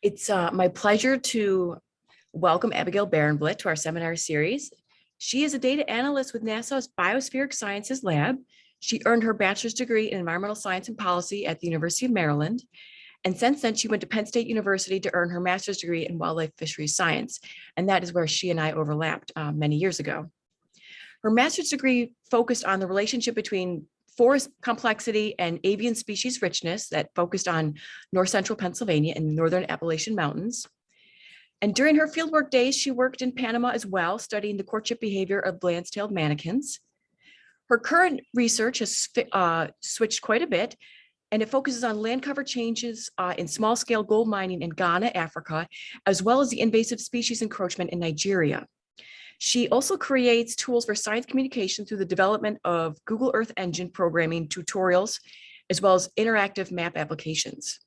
It's my pleasure to welcome Abigail Barenblit to our seminar series. She is a data analyst with NASA's Biospheric Sciences Lab. She earned her bachelor's degree in environmental science and policy at the University of Maryland. And since then, she went to Penn State University to earn her master's degree in Wildlife Fisheries Science. And that is where she and I overlapped many years ago. Her master's degree focused on the relationship between forest complexity and avian species richness that focused on north central Pennsylvania and northern Appalachian Mountains. And during her fieldwork days, she worked in Panama as well, studying the courtship behavior of lance-tailed manakins. Her current research has switched quite a bit, and it focuses on land cover changes in small-scale gold mining in Ghana, Africa, as well as the invasive species encroachment in Nigeria. She also creates tools for science communication through the development of Google Earth Engine programming tutorials, as well as interactive map applications.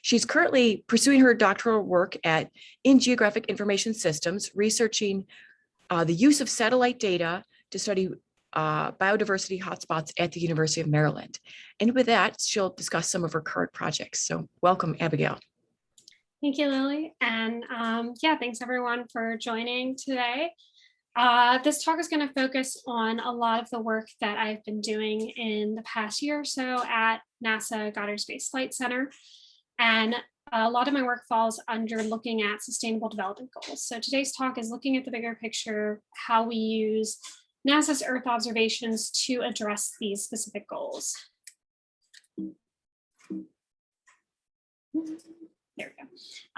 She's currently pursuing her doctoral work in Geographic Information Systems, researching the use of satellite data to study biodiversity hotspots at the University of Maryland. And with that, she'll discuss some of her current projects. So welcome, Abigail. Thank you, Lily. And yeah, thanks everyone for joining today. This talk is going to focus on a lot of the work that I've been doing in the past year or so at NASA Goddard Space Flight Center. And a lot of my work falls under looking at sustainable development goals. So today's talk is looking at the bigger picture, how we use NASA's Earth observations to address these specific goals. There we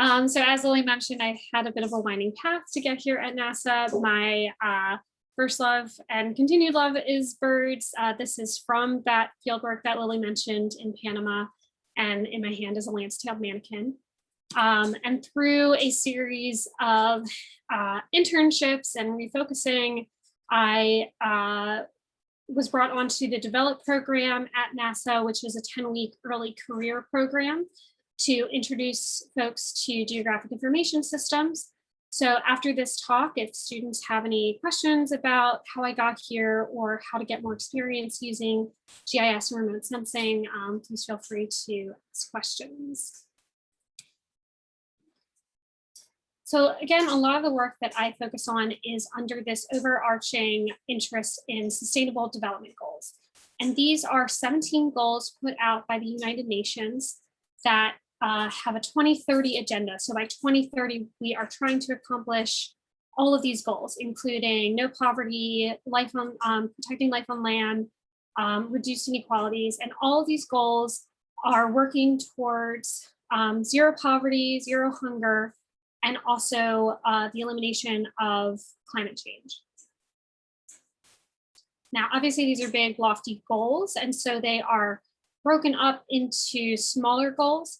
go. So as Lily mentioned, I had a bit of a winding path to get here at NASA. My first love and continued love is birds. This is from that fieldwork that Lily mentioned in Panama, and in my hand is a lance-tailed manakin. And through a series of internships and refocusing, I was brought onto the Develop program at NASA, which is a 10-week early career program to introduce folks to Geographic Information Systems. So after this talk, if students have any questions about how I got here or how to get more experience using GIS and remote sensing, please feel free to ask questions. So again, a lot of the work that I focus on is under this overarching interest in sustainable development goals. And these are 17 goals put out by the United Nations that have a 2030 agenda. So by 2030, we are trying to accomplish all of these goals, including no poverty, protecting life on land, reducing inequalities, and all of these goals are working towards zero poverty, zero hunger, and also the elimination of climate change. Now, obviously, these are big, lofty goals, and so they are broken up into smaller goals.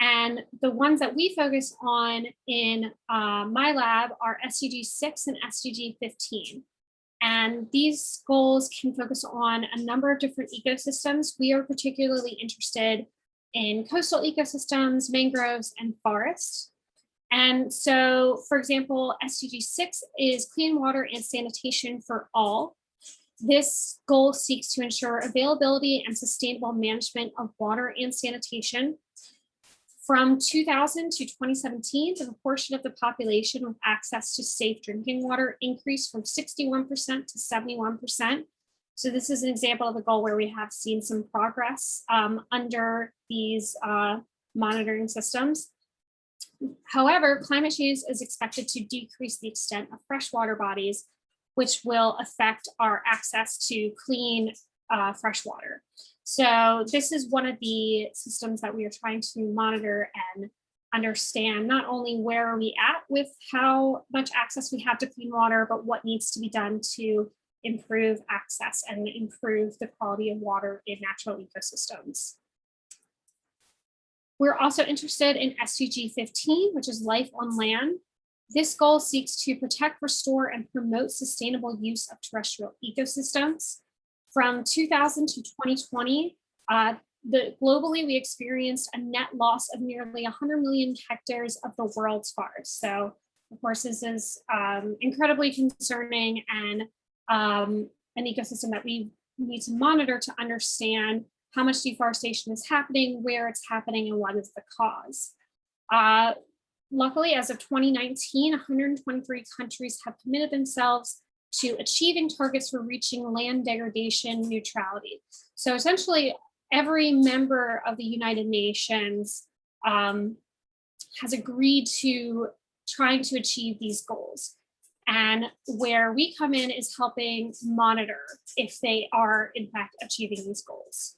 And the ones that we focus on in my lab are SDG 6 and SDG 15. And these goals can focus on a number of different ecosystems. We are particularly interested in coastal ecosystems, mangroves, and forests. And so, for example, SDG 6 is clean water and sanitation for all. This goal seeks to ensure availability and sustainable management of water and sanitation. From 2000 to 2017, the proportion of the population with access to safe drinking water increased from 61% to 71%. So this is an example of a goal where we have seen some progress under these monitoring systems. However, climate change is expected to decrease the extent of freshwater bodies, which will affect our access to clean fresh water. So this is one of the systems that we are trying to monitor and understand, not only where are we at with how much access we have to clean water, but what needs to be done to improve access and improve the quality of water in natural ecosystems. We're also interested in SDG 15, which is life on land. This goal seeks to protect, restore, and promote sustainable use of terrestrial ecosystems. From 2000 to 2020, globally, we experienced a net loss of nearly 100 million hectares of the world's forests. So, of course, this is incredibly concerning and an ecosystem that we need to monitor to understand how much deforestation is happening, where it's happening, and what is the cause. luckily, as of 2019, 123 countries have committed themselves to achieving targets for reaching land degradation neutrality. So essentially, every member of the United Nations has agreed to trying to achieve these goals. And where we come in is helping monitor if they are in fact achieving these goals.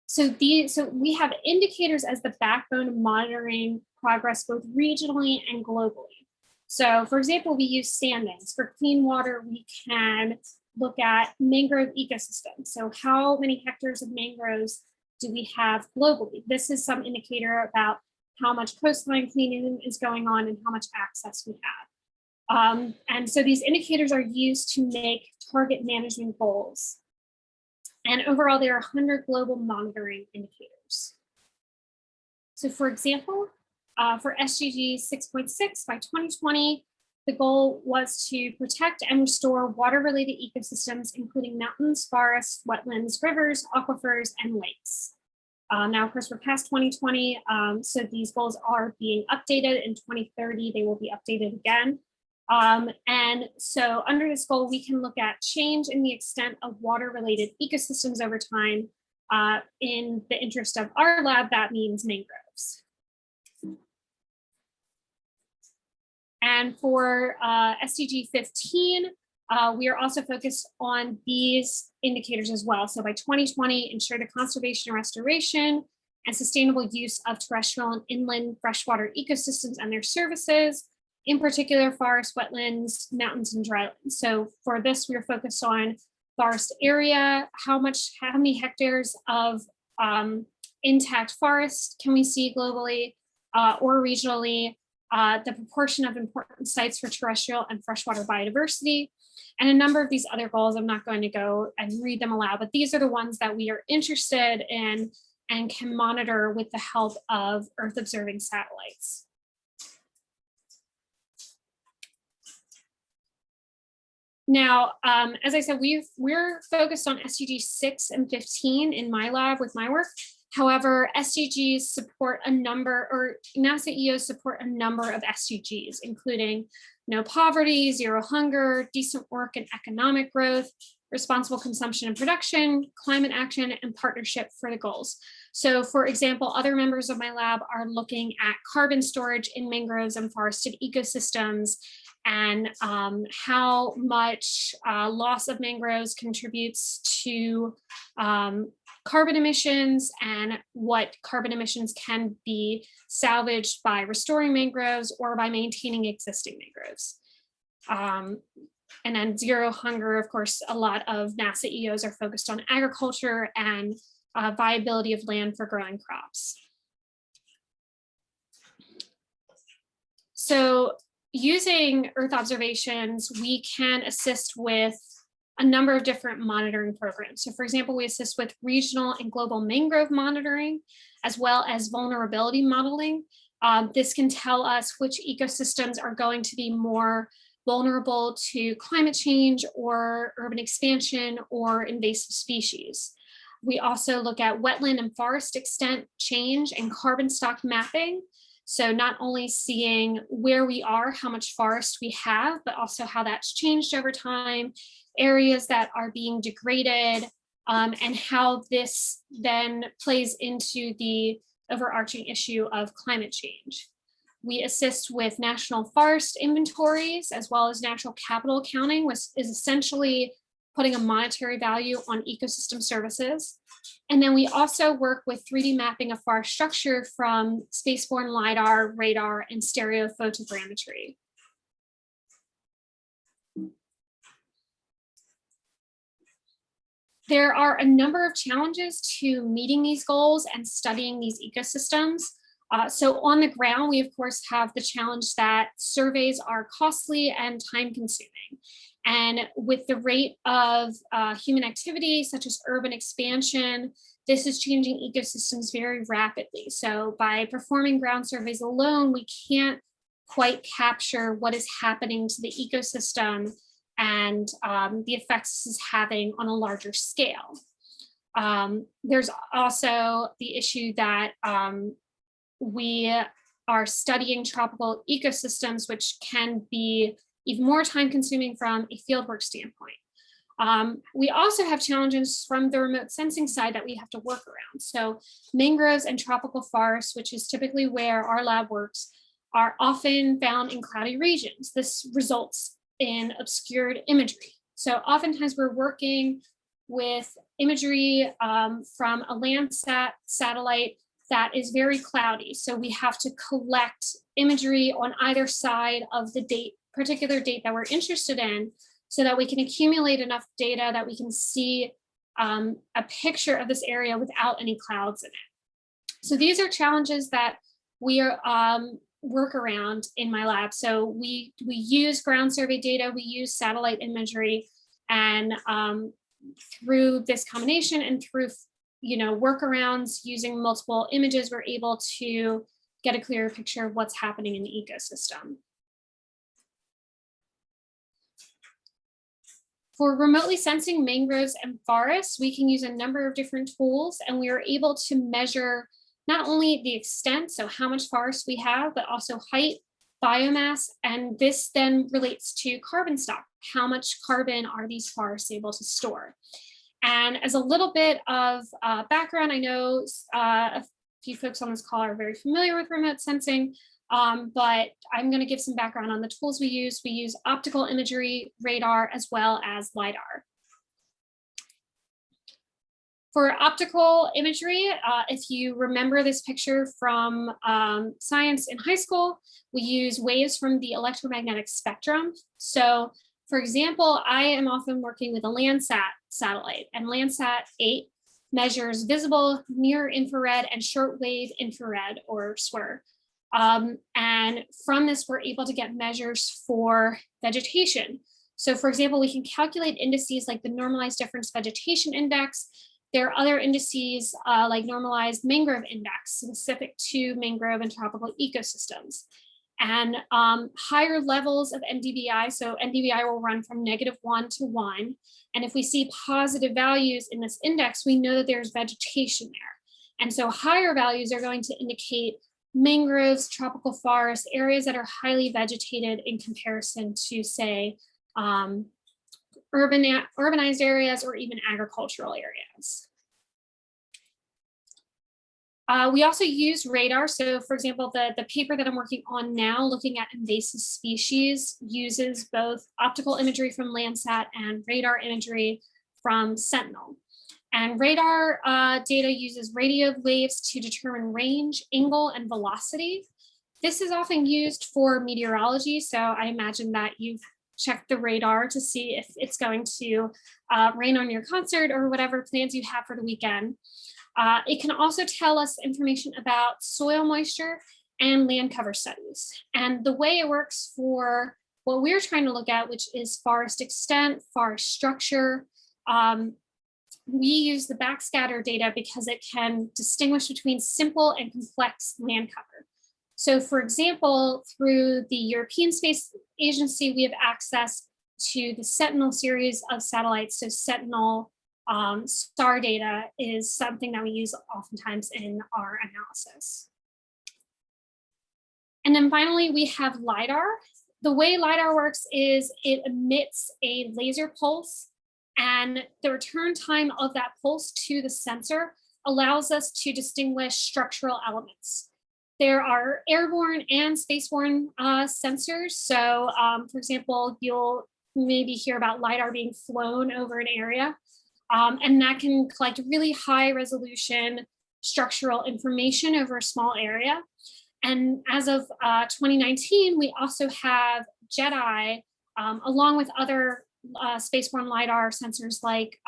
So we have indicators as the backbone of monitoring progress both regionally and globally. So for example, we use standings. For clean water, we can look at mangrove ecosystems. So how many hectares of mangroves do we have globally? This is some indicator about how much coastline cleaning is going on and how much access we have. And so these indicators are used to make target management goals. And overall, there are 100 global monitoring indicators. So for example, for SDG 6.6 by 2020, the goal was to protect and restore water-related ecosystems, including mountains, forests, wetlands, rivers, aquifers, and lakes. Now, of course, we're past 2020, so these goals are being updated. In 2030, they will be updated again. And so under this goal, we can look at change in the extent of water-related ecosystems over time. In the interest of our lab, that means mangroves. And for SDG 15, we are also focused on these indicators as well. So by 2020, ensure the conservation and restoration and sustainable use of terrestrial and inland freshwater ecosystems and their services, in particular forest, wetlands, mountains, and drylands. So for this, we are focused on forest area, how many hectares of intact forest can we see globally or regionally, the proportion of important sites for terrestrial and freshwater biodiversity, and a number of these other goals. I'm not going to go and read them aloud, but these are the ones that we are interested in and can monitor with the help of Earth observing satellites. Now, as I said, we're focused on SDG 6 and 15 in my lab with my work. However, SDGs support a number, or NASA EOs support a number of SDGs, including no poverty, zero hunger, decent work and economic growth, responsible consumption and production, climate action, and partnership for the goals. So for example, other members of my lab are looking at carbon storage in mangroves and forested ecosystems, and how much loss of mangroves contributes to carbon emissions, and what carbon emissions can be salvaged by restoring mangroves or by maintaining existing mangroves. And then zero hunger, of course, a lot of NASA EOs are focused on agriculture and viability of land for growing crops. So using Earth observations, we can assist with a number of different monitoring programs. So for example, we assist with regional and global mangrove monitoring, as well as vulnerability modeling. This can tell us which ecosystems are going to be more vulnerable to climate change or urban expansion or invasive species. We also look at wetland and forest extent change and carbon stock mapping. So not only seeing where we are, how much forest we have, but also how that's changed over time, areas that are being degraded, and how this then plays into the overarching issue of climate change. We assist with national forest inventories, as well as natural capital accounting, which is essentially putting a monetary value on ecosystem services. And then we also work with 3D mapping of forest structure from spaceborne LiDAR, radar, and stereophotogrammetry. There are a number of challenges to meeting these goals and studying these ecosystems. So on the ground, we of course have the challenge that surveys are costly and time consuming. And with the rate of human activity, such as urban expansion, this is changing ecosystems very rapidly. So by performing ground surveys alone, we can't quite capture what is happening to the ecosystem and the effects this is having on a larger scale. There's also the issue that we are studying tropical ecosystems, which can be even more time consuming from a fieldwork standpoint. We also have challenges from the remote sensing side that we have to work around. So mangroves and tropical forests, which is typically where our lab works, are often found in cloudy regions. This results in obscured imagery. So oftentimes we're working with imagery from a Landsat satellite that is very cloudy. So we have to collect imagery on either side of the particular date that we're interested in, so that we can accumulate enough data that we can see a picture of this area without any clouds in it. So these are challenges that we work around in my lab. So we use ground survey data, we use satellite imagery, and through this combination and through workarounds using multiple images, we're able to get a clearer picture of what's happening in the ecosystem. For remotely sensing mangroves and forests, we can use a number of different tools, and we are able to measure not only the extent, so how much forest we have, but also height, biomass, and this then relates to carbon stock. How much carbon are these forests able to store? And as a little bit of background, I know a few folks on this call are very familiar with remote sensing, but I'm going to give some background on the tools we use. We use optical imagery, radar, as well as LiDAR. For optical imagery, if you remember this picture from science in high school, we use waves from the electromagnetic spectrum. So for example, I am often working with a Landsat satellite, and Landsat 8 measures visible, near infrared, and shortwave infrared, or SWIR. And from this, we're able to get measures for vegetation. So for example, we can calculate indices like the normalized difference vegetation index. There are other indices like normalized mangrove index, specific to mangrove and tropical ecosystems. And higher levels of NDVI, so NDVI will run from -1 to 1. And if we see positive values in this index, we know that there's vegetation there. And so higher values are going to indicate mangroves, tropical forests, areas that are highly vegetated in comparison to, say, urbanized areas or even agricultural areas. We also use radar. So for example, the paper that I'm working on now, looking at invasive species, uses both optical imagery from Landsat and radar imagery from Sentinel. And radar data uses radio waves to determine range, angle, and velocity. This is often used for meteorology. So I imagine that you've checked the radar to see if it's going to rain on your concert or whatever plans you have for the weekend. It can also tell us information about soil moisture and land cover studies. And the way it works for what we're trying to look at, which is forest extent, forest structure, we use the backscatter data because it can distinguish between simple and complex land cover. So for example, through the European Space Agency, we have access to the Sentinel series of satellites. So Sentinel star data is something that we use oftentimes in our analysis. And then finally, we have LiDAR. The way LiDAR works is it emits a laser pulse, and the return time of that pulse to the sensor allows us to distinguish structural elements. There are airborne and spaceborne sensors. So for example, you'll maybe hear about LiDAR being flown over an area, and that can collect really high resolution structural information over a small area. And as of 2019, we also have JEDI, along with other spaceborne LiDAR sensors like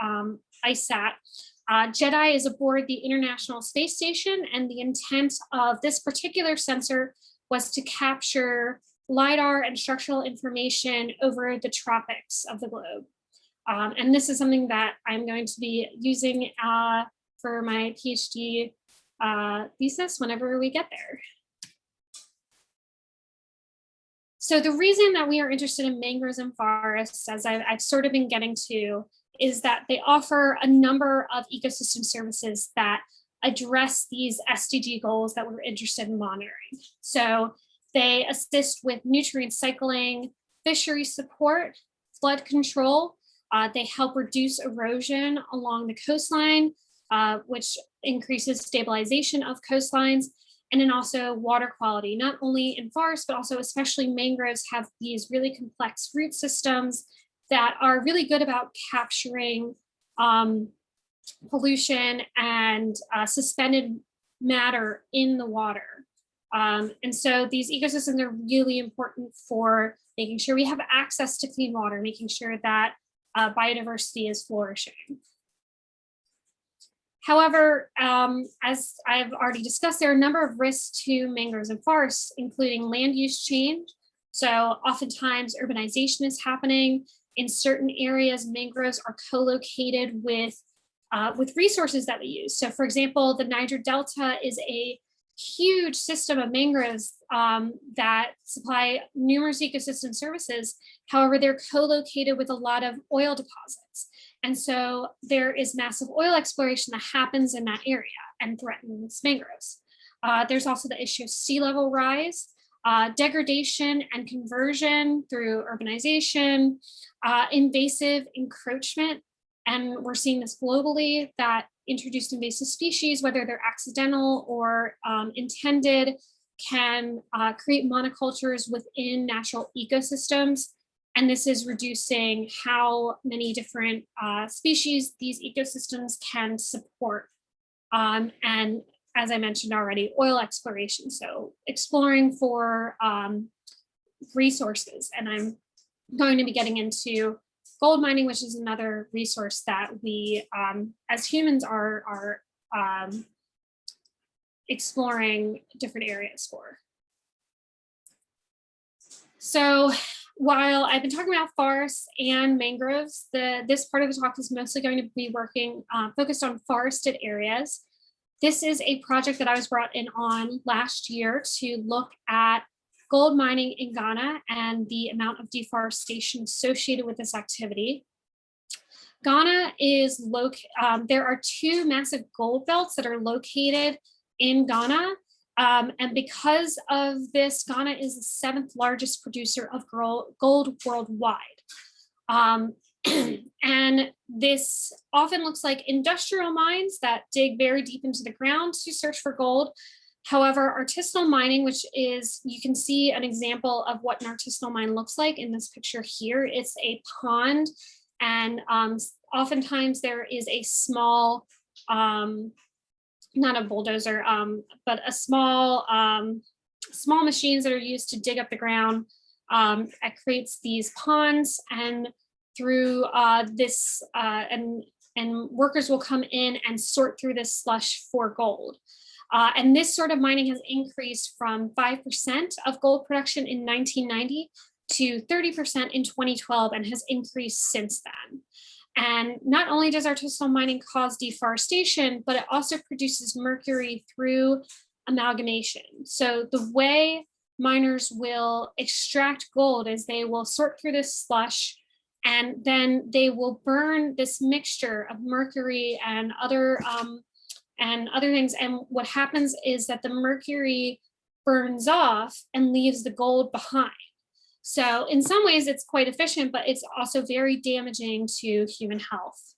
ISAT. JEDI is aboard the International Space Station, and the intent of this particular sensor was to capture LiDAR and structural information over the tropics of the globe. And this is something that I'm going to be using for my PhD thesis whenever we get there. So the reason that we are interested in mangroves and forests, as I've sort of been getting to, is that they offer a number of ecosystem services that address these SDG goals that we're interested in monitoring. So they assist with nutrient cycling, fishery support, flood control. They help reduce erosion along the coastline, which increases stabilization of coastlines, and then also water quality, not only in forests, but also especially mangroves have these really complex root systems that are really good about capturing pollution and suspended matter in the water. And so these ecosystems are really important for making sure we have access to clean water, making sure that biodiversity is flourishing. However, as I've already discussed, there are a number of risks to mangroves and forests, including land use change. So oftentimes urbanization is happening. In certain areas, mangroves are co-located with resources that we use. So for example, the Niger Delta is a huge system of mangroves that supply numerous ecosystem services. However, they're co-located with a lot of oil deposits. And so there is massive oil exploration that happens in that area and threatens mangroves. There's also the issue of sea level rise, degradation and conversion through urbanization, invasive encroachment. And we're seeing this globally, that introduced invasive species, whether they're accidental or intended, can create monocultures within natural ecosystems. And this is reducing how many different species these ecosystems can support. And as I mentioned already, oil exploration. So exploring for resources. And I'm going to be getting into gold mining, which is another resource that we, as humans, are exploring different areas for. So while I've been talking about forests and mangroves, this part of the talk is mostly going to be focused on forested areas. This is a project that I was brought in on last year to look at gold mining in Ghana and the amount of deforestation associated with this activity. Ghana is there are two massive gold belts that are located in Ghana. And because of this, Ghana is the 7th largest producer of gold worldwide. And this often looks like industrial mines that dig very deep into the ground to search for gold. However, artisanal mining, which is, you can see an example of what an artisanal mine looks like in this picture here. It's a pond, and oftentimes there is a small, not a bulldozer, but a small machines that are used to dig up the ground. It creates these ponds, and through this, and workers will come in and sort through this slush for gold. And this sort of mining has increased from 5% of gold production in 1990 to 30% in 2012 and has increased since then. And not only does artisanal mining cause deforestation, but it also produces mercury through amalgamation. So the way miners will extract gold is they will sort through this slush, and then they will burn this mixture of mercury and other things. And what happens is that the mercury burns off and leaves the gold behind. So in some ways it's quite efficient, but it's also very damaging to human health.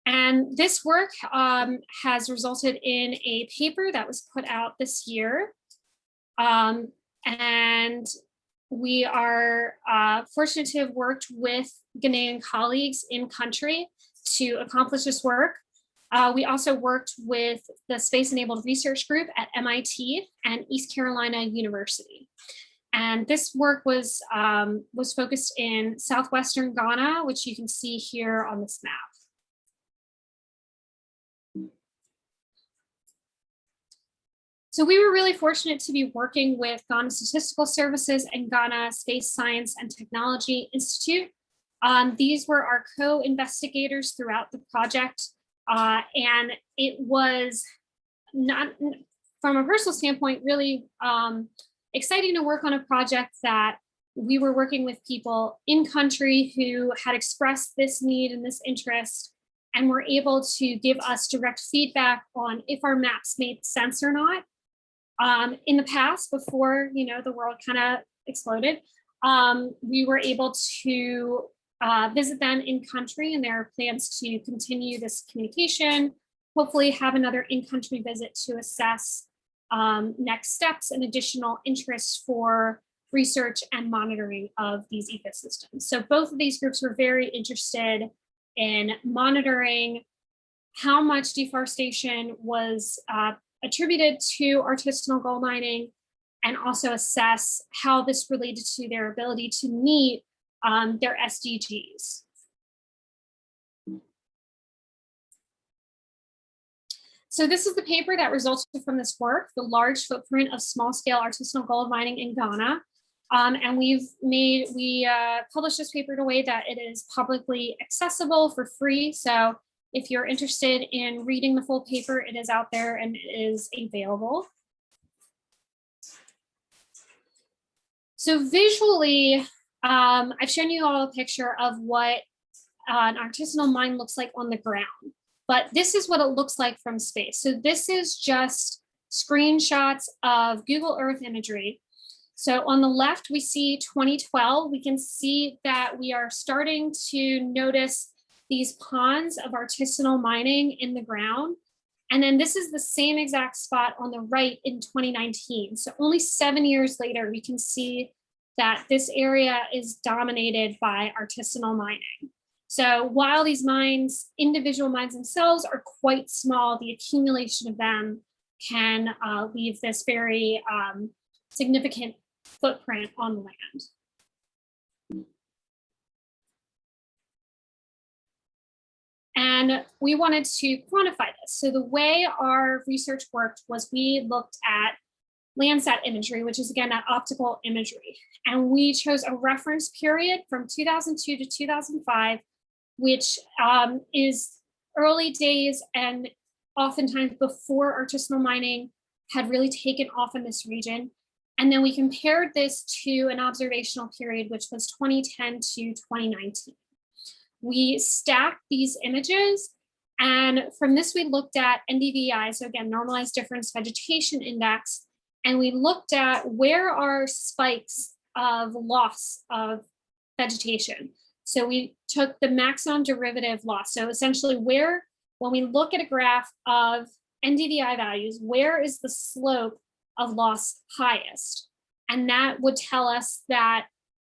And this work has resulted in a paper that was put out this year. And we are fortunate to have worked with Ghanaian colleagues in country to accomplish this work. We also worked with the Space Enabled Research Group at MIT and East Carolina University. And this work was focused in southwestern Ghana, which you can see here on this map. So we were really fortunate to be working with Ghana Statistical Services and Ghana Space Science and Technology Institute. These were our co-investigators throughout the project. And it was, not from a personal standpoint, really exciting to work on a project that we were working with people in country who had expressed this need and this interest, and were able to give us direct feedback on if our maps made sense or not. In the past, before the world kind of exploded, we were able to visit them in country, and there are plans to continue this communication, hopefully have another in-country visit to assess next steps and additional interests for research and monitoring of these ecosystems. So both of these groups were very interested in monitoring how much deforestation was attributed to artisanal gold mining, and also assess how this related to their ability to meet their SDGs. So this is the paper that resulted from this work, the large footprint of small-scale artisanal gold mining in Ghana. And we published this paper in a way that it is publicly accessible for free. So if you're interested in reading the full paper, it is out there and it is available. So visually, I've shown you all a picture of what an artisanal mine looks like on the ground, but this is what it looks like from space. So this is just screenshots of Google Earth imagery. So on the left, we see 2012. We can see that we are starting to notice these ponds of artisanal mining in the ground. And then this is the same exact spot on the right in 2019. So only 7 years later, we can see that this area is dominated by artisanal mining. So while these mines, individual mines themselves, are quite small, the accumulation of them can leave this very significant footprint on the land. And we wanted to quantify this. So the way our research worked was we looked at Landsat imagery, which is again that optical imagery. And we chose a reference period from 2002 to 2005, which is early days and oftentimes before artisanal mining had really taken off in this region. And then we compared this to an observational period, which was 2010 to 2019. We stacked these images, and from this we looked at NDVI, so again, normalized difference vegetation index, and we looked at where are spikes of loss of vegetation. So we took the maximum derivative loss. So essentially where, when we look at a graph of NDVI values, where is the slope of loss highest? And that would tell us that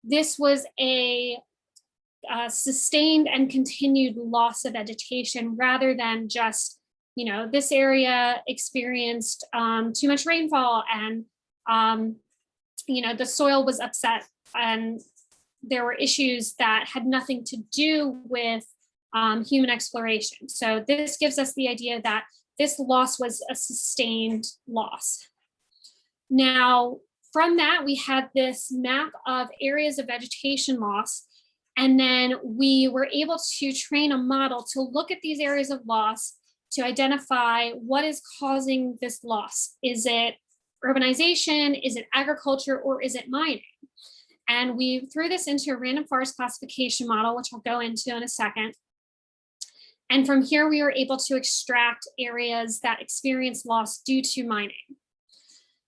this was a sustained and continued loss of vegetation rather than just, this area experienced too much rainfall and, the soil was upset and there were issues that had nothing to do with human exploration. So this gives us the idea that this loss was a sustained loss. Now, from that, we had this map of areas of vegetation loss. And then we were able to train a model to look at these areas of loss to identify what is causing this loss. Is it urbanization? Is it agriculture? Or is it mining? And we threw this into a random forest classification model, which I'll go into in a second. And from here, we were able to extract areas that experience loss due to mining.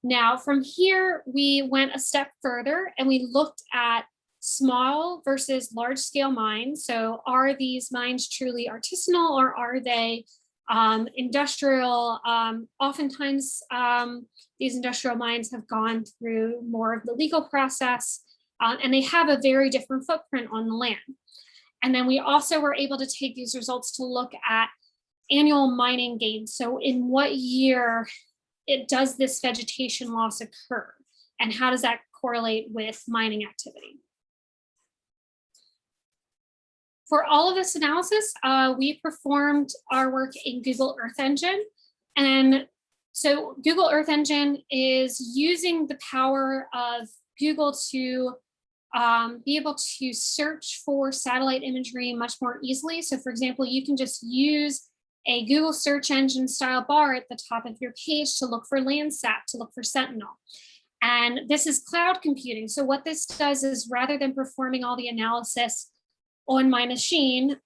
Now, from here, we went a step further and we looked at small versus large scale mines. So are these mines truly artisanal or are they industrial? Oftentimes, these industrial mines have gone through more of the legal process and they have a very different footprint on the land. And then we also were able to take these results to look at annual mining gains. So in what year does this vegetation loss occur? And how does that correlate with mining activity? For all of this analysis, we performed our work in Google Earth Engine. And so Google Earth Engine is using the power of Google to be able to search for satellite imagery much more easily. So for example, you can just use a Google search engine style bar at the top of your page to look for Landsat, to look for Sentinel. And this is cloud computing. So what this does is rather than performing all the analysis on my machine,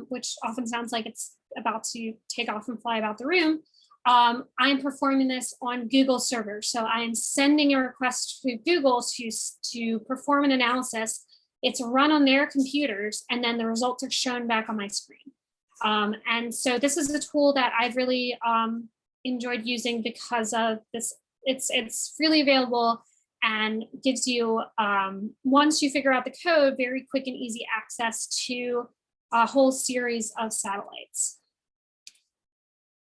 which often sounds like it's about to take off and fly about the room, I'm performing this on Google servers. So I'm sending a request to Google to perform an analysis. It's run on their computers, and then the results are shown back on my screen. And so this is a tool that I've really enjoyed using because of this. It's freely available and gives you, once you figure out the code, very quick and easy access to a whole series of satellites.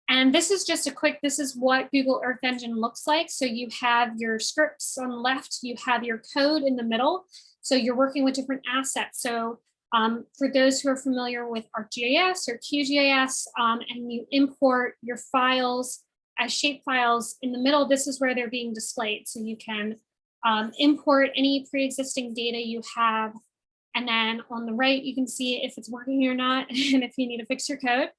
And this is just a quick, this is what Google Earth Engine looks like. So you have your scripts on the left, you have your code in the middle. So you're working with different assets. So for those who are familiar with ArcGIS or QGIS, and you import your files as shape files in the middle, this is where they're being displayed. So you can import any pre-existing data you have. And then on the right, you can see if it's working or not, and if you need to fix your code.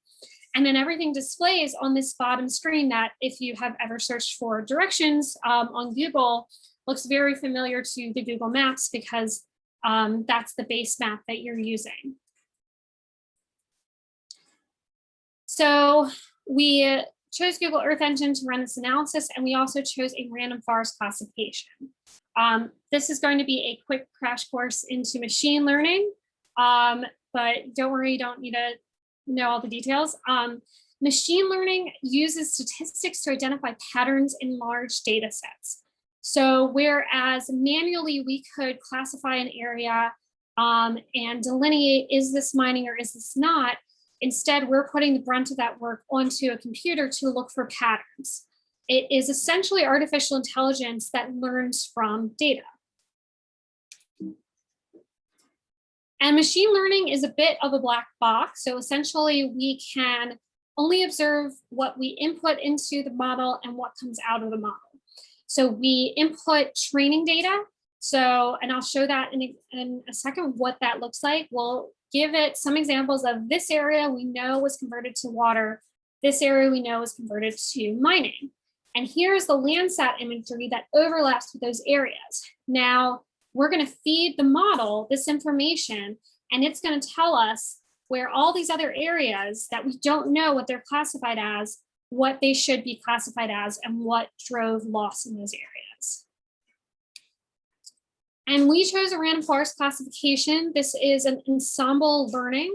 And then everything displays on this bottom screen that if you have ever searched for directions on Google, looks very familiar to the Google Maps because that's the base map that you're using. So we chose Google Earth Engine to run this analysis, and we also chose a random forest classification. This is going to be a quick crash course into machine learning, but don't worry, you don't need to know all the details. Machine learning uses statistics to identify patterns in large data sets. So whereas manually we could classify an area and delineate, is this mining or is this not? Instead, we're putting the brunt of that work onto a computer to look for patterns. It is essentially artificial intelligence that learns from data. And machine learning is a bit of a black box. So essentially, we can only observe what we input into the model and what comes out of the model. So we input training data. So, and I'll show that in a second what that looks like. We'll give it some examples of this area we know was converted to water. This area we know was converted to mining. And here's the Landsat imagery that overlaps with those areas. Now, we're going to feed the model this information, and it's going to tell us where all these other areas that we don't know what they're classified as, what they should be classified as, and what drove loss in those areas. And we chose a random forest classification. This is an ensemble learning,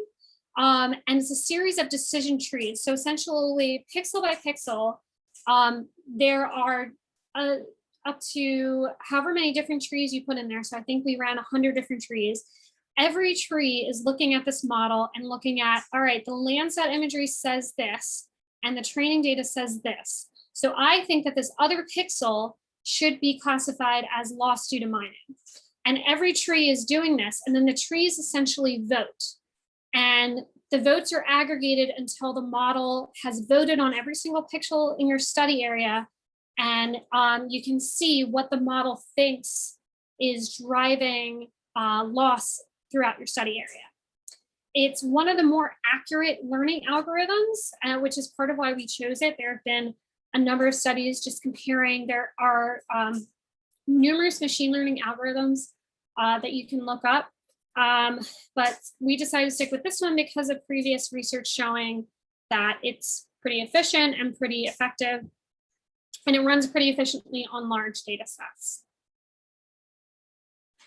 and it's a series of decision trees. So essentially, pixel by pixel, there are up to however many different trees you put in there. So I think we ran 100 different trees. Every tree is looking at this model and looking at, all right, the Landsat imagery says this, and the training data says this. So I think that this other pixel should be classified as loss due to mining. And every tree is doing this, and then the trees essentially vote. And the votes are aggregated until the model has voted on every single pixel in your study area. And you can see what the model thinks is driving loss throughout your study area. It's one of the more accurate learning algorithms, which is part of why we chose it. There have been a number of studies just comparing. There are numerous machine learning algorithms that you can look up, but we decided to stick with this one because of previous research showing that it's pretty efficient and pretty effective. And it runs pretty efficiently on large data sets.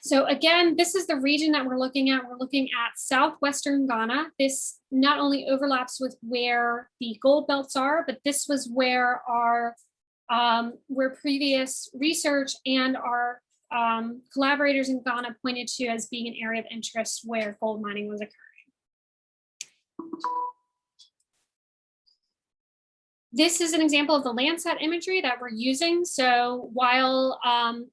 So again, this is the region that we're looking at. We're looking at southwestern Ghana. This not only overlaps with where the gold belts are, but this was where our where previous research and our collaborators in Ghana pointed to as being an area of interest where gold mining was occurring. This is an example of the Landsat imagery that we're using. So while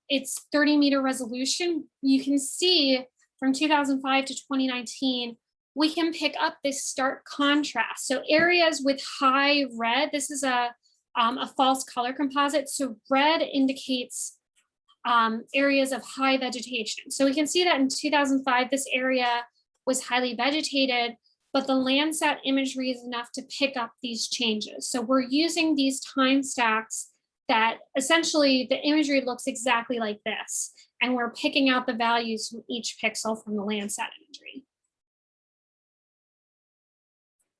it's 30-meter resolution, you can see from 2005 to 2019, we can pick up this stark contrast. So areas with high red, this is a false color composite. So red indicates areas of high vegetation. So we can see that in 2005, this area was highly vegetated, but the Landsat imagery is enough to pick up these changes. So we're using these time stacks that essentially the imagery looks exactly like this, and we're picking out the values from each pixel from the Landsat imagery.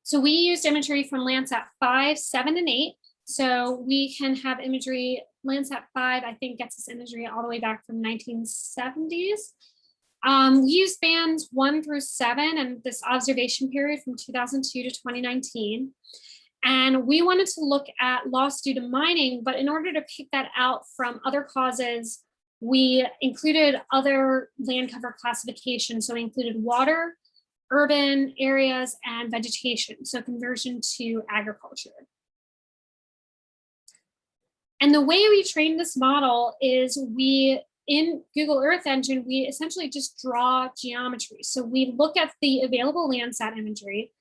So we used imagery from Landsat 5, 7, and 8. So we can have imagery, Landsat 5, I think gets us imagery all the way back from 1970s. We used bands 1 through 7 and this observation period from 2002 to 2019. And we wanted to look at loss due to mining, but in order to pick that out from other causes, we included other land cover classifications. So we included water, urban areas, and vegetation, so conversion to agriculture. And the way we trained this model is in Google Earth Engine, we essentially just draw geometry. So we look at the available Landsat imagery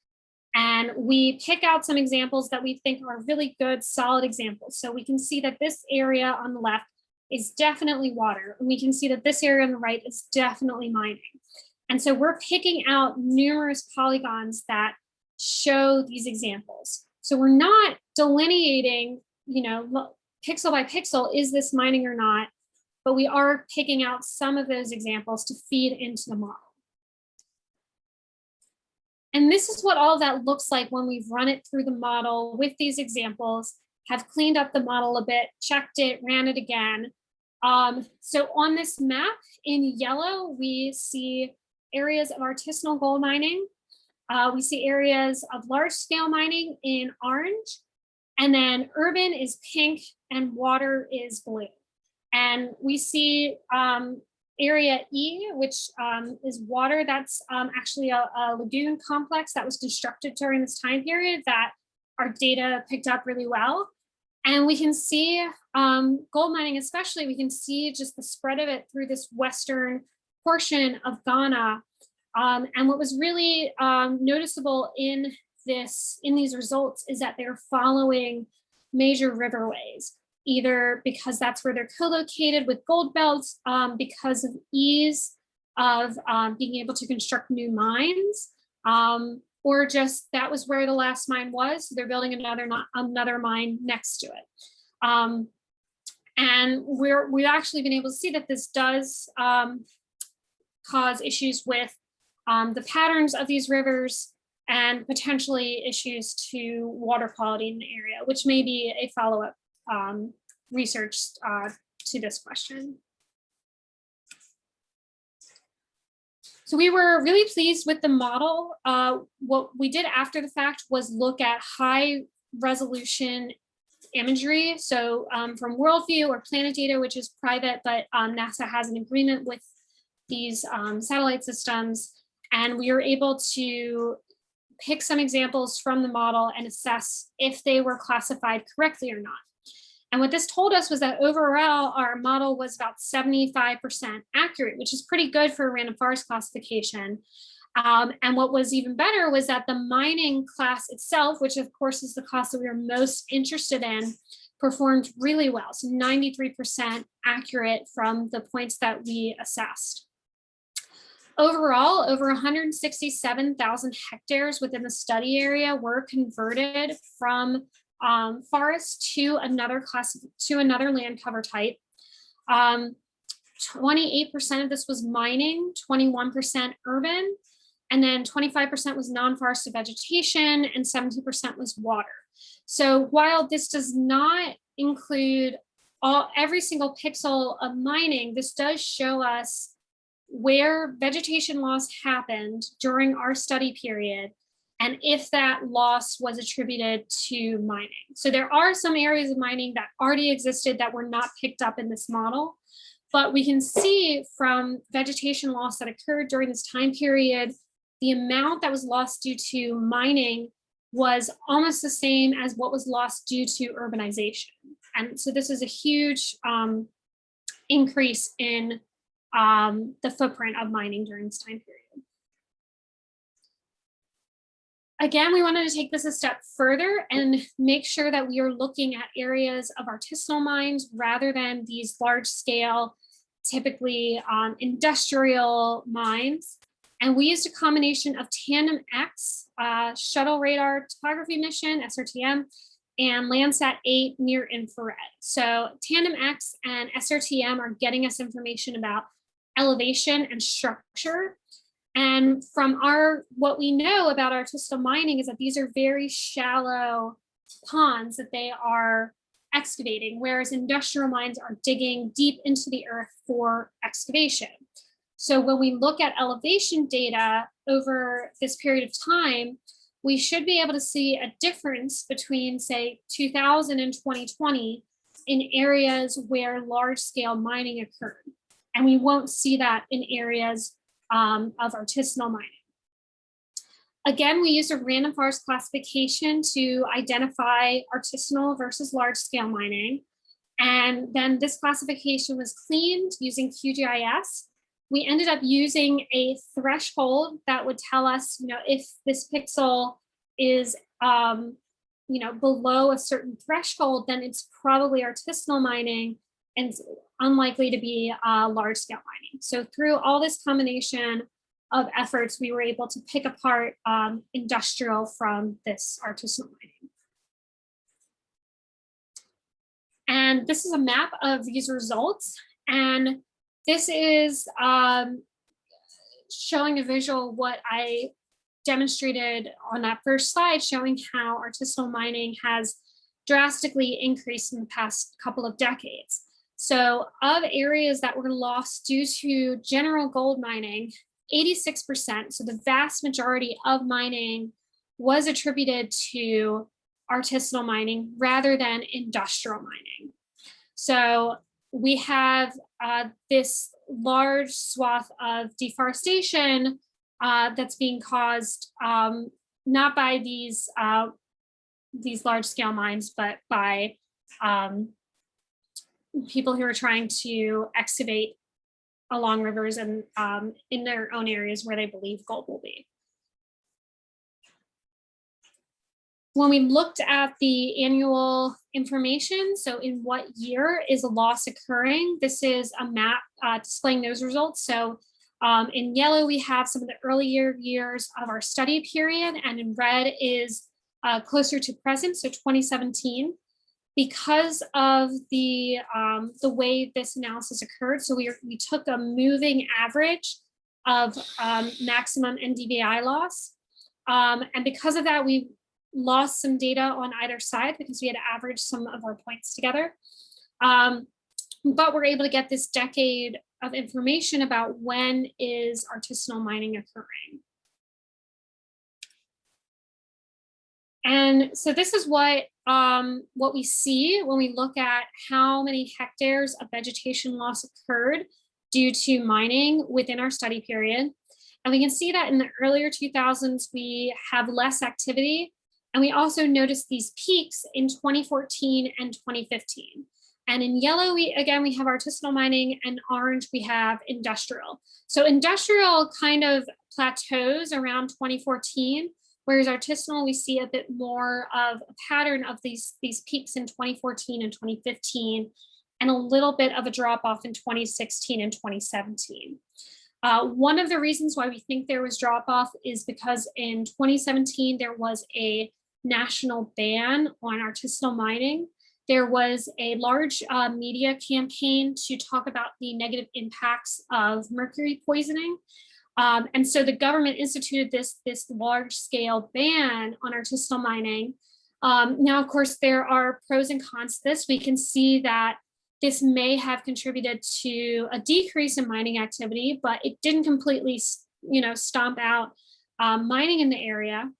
and we pick out some examples that we think are really good, solid examples. So we can see that this area on the left is definitely water. And we can see that this area on the right is definitely mining. And so we're picking out numerous polygons that show these examples. So we're not delineating, pixel by pixel, is this mining or not? But we are picking out some of those examples to feed into the model. And this is what all of that looks like when we've run it through the model with these examples, have cleaned up the model a bit, checked it, ran it again. So on this map in yellow, we see areas of artisanal gold mining. We see areas of large scale mining in orange, and then urban is pink and water is blue. And we see area E, which is water. That's actually a lagoon complex that was constructed during this time period that our data picked up really well. And we can see gold mining, especially, we can see just the spread of it through this western portion of Ghana. And what was really noticeable in these results is that they're following major riverways, either because that's where they're co-located with gold belts, because of ease of being able to construct new mines, or just that was where the last mine was. So they're building another mine next to it. And we've actually been able to see that this does cause issues with the patterns of these rivers and potentially issues to water quality in the area, which may be a follow-up research to this question. So we were really pleased with the model. What we did after the fact was look at high resolution imagery. So from Worldview or Planet Data, which is private, but NASA has an agreement with these satellite systems. And we were able to pick some examples from the model and assess if they were classified correctly or not. And what this told us was that overall, our model was about 75% accurate, which is pretty good for a random forest classification. And what was even better was that the mining class itself, which of course is the class that we were most interested in, performed really well. So 93% accurate from the points that we assessed. Overall, over 167,000 hectares within the study area were converted from forest to another land cover type. 28% of this was mining, 21% urban, and then 25% was non-forested vegetation, and 70% was water. So while this does not include every single pixel of mining, this does show us where vegetation loss happened during our study period, and if that loss was attributed to mining. So there are some areas of mining that already existed that were not picked up in this model, but we can see from vegetation loss that occurred during this time period, the amount that was lost due to mining was almost the same as what was lost due to urbanization. And so this is a huge increase in the footprint of mining during this time period. Again, we wanted to take this a step further and make sure that we are looking at areas of artisanal mines rather than these large scale, typically industrial mines. And we used a combination of Tandem-X, shuttle radar topography mission, SRTM, and Landsat 8 near infrared. So Tandem-X and SRTM are getting us information about elevation and structure. And from what we know about artisanal mining is that these are very shallow ponds that they are excavating, whereas industrial mines are digging deep into the earth for excavation. So when we look at elevation data over this period of time, we should be able to see a difference between, say, 2000 and 2020 in areas where large-scale mining occurred. And we won't see that in areas of artisanal mining. Again, we used a random forest classification to identify artisanal versus large-scale mining. And then this classification was cleaned using QGIS. We ended up using a threshold that would tell us, if this pixel is, below a certain threshold, then it's probably artisanal mining and it's unlikely to be large-scale mining. So through all this combination of efforts, we were able to pick apart industrial from this artisanal mining. And this is a map of these results. And this is showing a visual of what I demonstrated on that first slide, showing how artisanal mining has drastically increased in the past couple of decades. So of areas that were lost due to general gold mining, 86%, so the vast majority of mining was attributed to artisanal mining rather than industrial mining. So we have this large swath of deforestation that's being caused not by these large-scale mines, but by people who are trying to excavate along rivers and in their own areas where they believe gold will be. When we looked at the annual information, so in what year is a loss occurring, this is a map displaying those results. So in yellow, we have some of the earlier years of our study period, and in red is closer to present, so 2017. Because of the way this analysis occurred, so we took a moving average of maximum NDVI loss. And because of that, we lost some data on either side because we had averaged some of our points together. But we're able to get this decade of information about when is artisanal mining occurring. And so this is what we see when we look at how many hectares of vegetation loss occurred due to mining within our study period. And we can see that in the earlier 2000s, we have less activity. And we also noticed these peaks in 2014 and 2015. And in yellow, we have artisanal mining, and orange, we have industrial. So industrial kind of plateaus around 2014, whereas artisanal, we see a bit more of a pattern of these peaks in 2014 and 2015, and a little bit of a drop off in 2016 and 2017. One of the reasons why we think there was drop off is because in 2017, there was a national ban on artisanal mining. There was a large media campaign to talk about the negative impacts of mercury poisoning. And so the government instituted this large scale ban on artisanal mining. Now, of course, there are pros and cons to this. We can see that this may have contributed to a decrease in mining activity, but it didn't completely, stomp out mining in the area.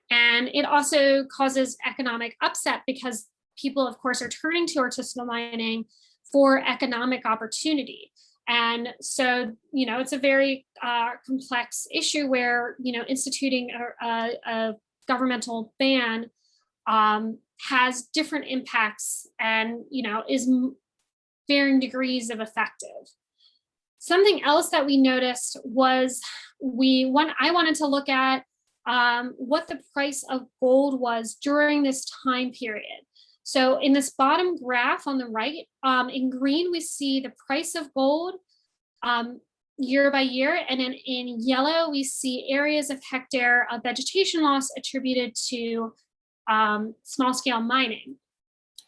And it also causes economic upset because people, of course, are turning to artisanal mining for economic opportunity. And so, it's a very complex issue where, instituting a governmental ban has different impacts and, is varying degrees of effective. Something else that we noticed was I wanted to look at what the price of gold was during this time period. So in this bottom graph on the right, in green, we see the price of gold year by year. And then in yellow, we see areas of hectare of vegetation loss attributed to small scale mining.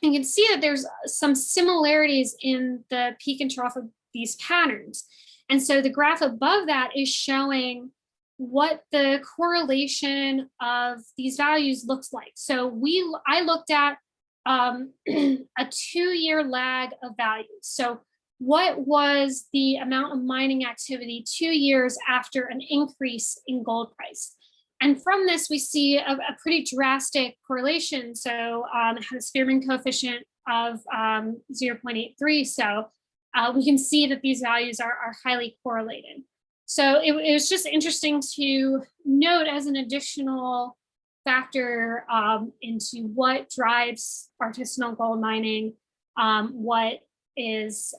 And you can see that there's some similarities in the peak and trough of these patterns. And so the graph above that is showing what the correlation of these values looks like. So I looked at a 2-year lag of values. So what was the amount of mining activity 2 years after an increase in gold price? And from this, we see a pretty drastic correlation. So it had a Spearman coefficient of 0.83. So we can see that these values are highly correlated. So it was just interesting to note as an additional factor into what drives artisanal gold mining, what is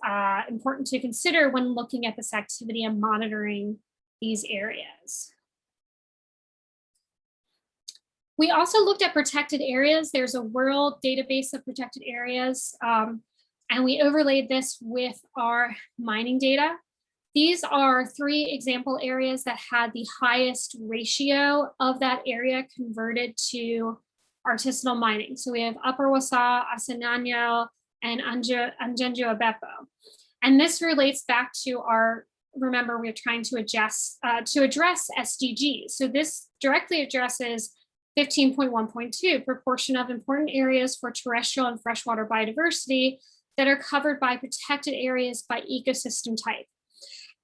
important to consider when looking at this activity and monitoring these areas. We also looked at protected areas. There's a world database of protected areas, and we overlaid this with our mining data. These are 3 example areas that had the highest ratio of that area converted to artisanal mining. So we have Upper Wasa, Asanano, and Anjenjo Abepo. And this relates back to our, remember, we're trying to address SDGs. So this directly addresses 15.1.2, proportion of important areas for terrestrial and freshwater biodiversity that are covered by protected areas by ecosystem type.